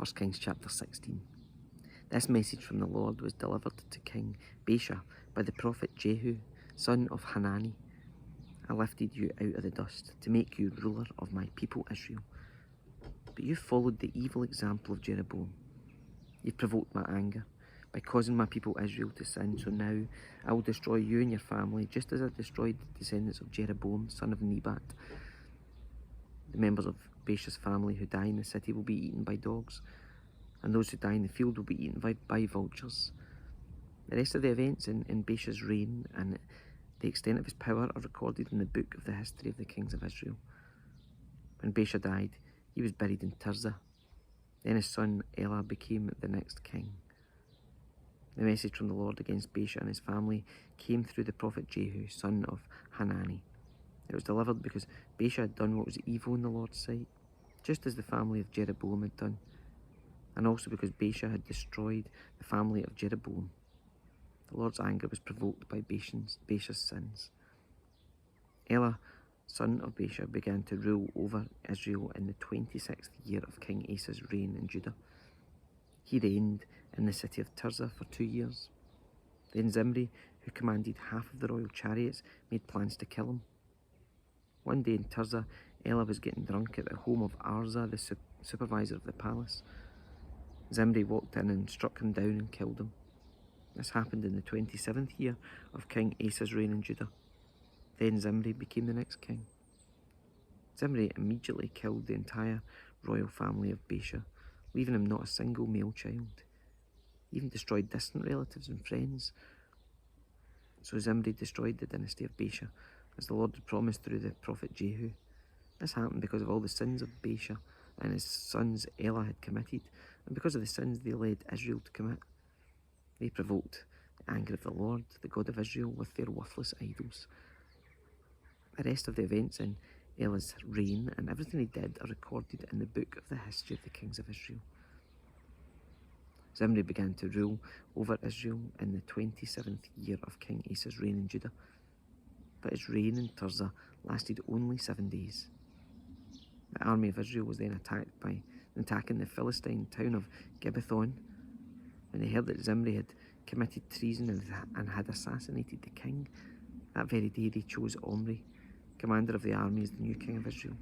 1 Kings chapter 16. This message from the Lord was delivered to King Baasha by the prophet Jehu, son of Hanani. I lifted you out of the dust to make you ruler of my people Israel. But you followed the evil example of Jeroboam. You provoked my anger by causing my people Israel to sin. So now I will destroy you and your family, just as I destroyed the descendants of Jeroboam, son of Nebat. The members of Baasha's family who die in the city will be eaten by dogs, and those who die in the field will be eaten by vultures. The rest of the events in Baasha's reign and the extent of his power are recorded in the book of the history of the kings of Israel. When Baasha died, he was buried in Tirzah. Then his son Elah became the next king. The message from the Lord against Baasha and his family came through the prophet Jehu, son of Hanani. It was delivered because Baasha had done what was evil in the Lord's sight, just as the family of Jeroboam had done, and also because Baasha had destroyed the family of Jeroboam. The Lord's anger was provoked by Baasha's sins. Elah, son of Baasha, began to rule over Israel in the 26th year of King Asa's reign in Judah. He reigned in the city of Tirzah for 2 years. Then Zimri, who commanded half of the royal chariots, made plans to kill him. One day in Tirzah, Elah was getting drunk at the home of Arza, the supervisor of the palace. Zimri walked in and struck him down and killed him. This happened in the 27th year of King Asa's reign in Judah. Then Zimri became the next king. Zimri immediately killed the entire royal family of Baasha, leaving him not a single male child. He even destroyed distant relatives and friends. So Zimri destroyed the dynasty of Baasha, as the Lord had promised through the prophet Jehu. This happened because of all the sins of Baasha and his sons Elah had committed, and because of the sins they led Israel to commit. They provoked the anger of the Lord, the God of Israel, with their worthless idols. The rest of the events in Elah's reign and everything he did are recorded in the book of the history of the kings of Israel. Zimri began to rule over Israel in the 27th year of King Asa's reign in Judah, but his reign in Tirzah lasted only 7 days. The army of Israel was then attacking the Philistine town of Gibbethon. When they heard that Zimri had committed treason and had assassinated the king, that very day they chose Omri, commander of the army, as the new king of Israel.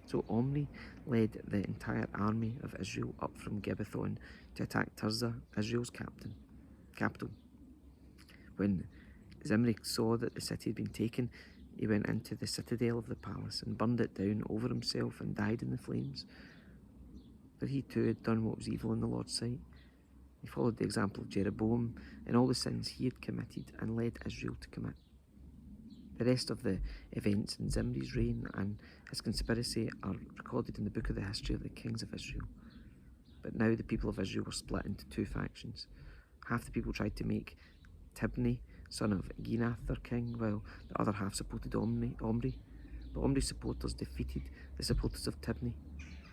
So Omri led the entire army of Israel up from Gibbethon to attack Tirzah, Israel's capital. When Zimri saw that the city had been taken, he went into the citadel of the palace and burned it down over himself and died in the flames. For he too had done what was evil in the Lord's sight. He followed the example of Jeroboam in all the sins he had committed and led Israel to commit. The rest of the events in Zimri's reign and his conspiracy are recorded in the book of the history of the kings of Israel. But now the people of Israel were split into 2 factions. Half the people tried to make Tibni, son of Ginath, their king, while the other half supported Omri. But Omri's supporters defeated the supporters of Tibni.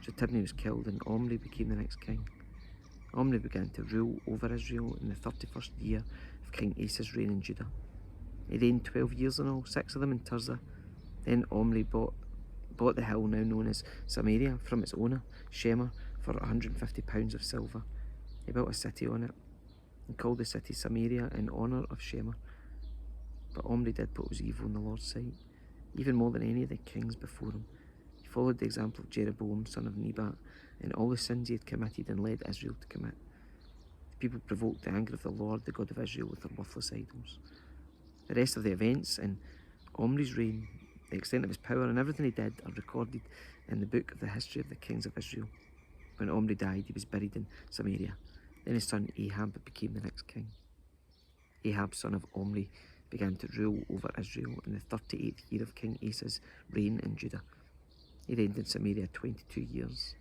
So Tibni was killed and Omri became the next king. Omri began to rule over Israel in the 31st year of King Asa's reign in Judah. He reigned 12 years in all, 6 of them in Tirzah. Then Omri bought the hill now known as Samaria from its owner, Shema, for 150 pounds of silver. He built a city on it and called the city Samaria in honour of Shema. But Omri did what was evil in the Lord's sight, even more than any of the kings before him. He followed the example of Jeroboam, son of Nebat, in all the sins he had committed and led Israel to commit. The people provoked the anger of the Lord, the God of Israel, with their worthless idols. The rest of the events in Omri's reign, the extent of his power and everything he did are recorded in the book of the history of the kings of Israel. When Omri died, he was buried in Samaria. Then his son Ahab became the next king. Ahab, son of Omri, began to rule over Israel in the 38th year of King Asa's reign in Judah. He reigned in Samaria 22 years.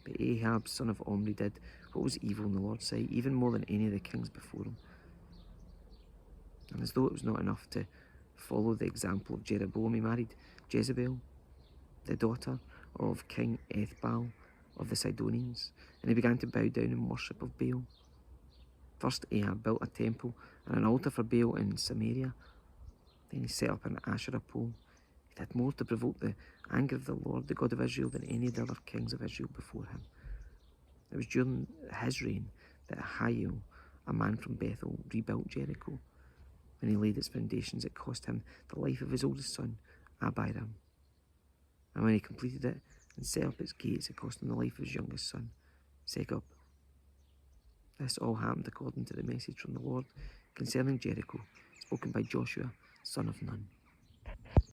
But Ahab, son of Omri, did what was evil in the Lord's sight, even more than any of the kings before him. And as though it was not enough to follow the example of Jeroboam, he married Jezebel, the daughter of King Ethbaal of the Sidonians, and he began to bow down in worship of Baal. First Ahab built a temple and an altar for Baal in Samaria. Then he set up an Asherah pole. He did more to provoke the anger of the Lord, the God of Israel, than any of the other kings of Israel before him. It was during his reign that Ahiel, a man from Bethel, rebuilt Jericho. When he laid its foundations, it cost him the life of his oldest son, Abiram. And when he completed it and set up its gates, it cost him the life of his youngest son, Segub. This all happened according to the message from the Lord concerning Jericho, spoken by Joshua, son of Nun.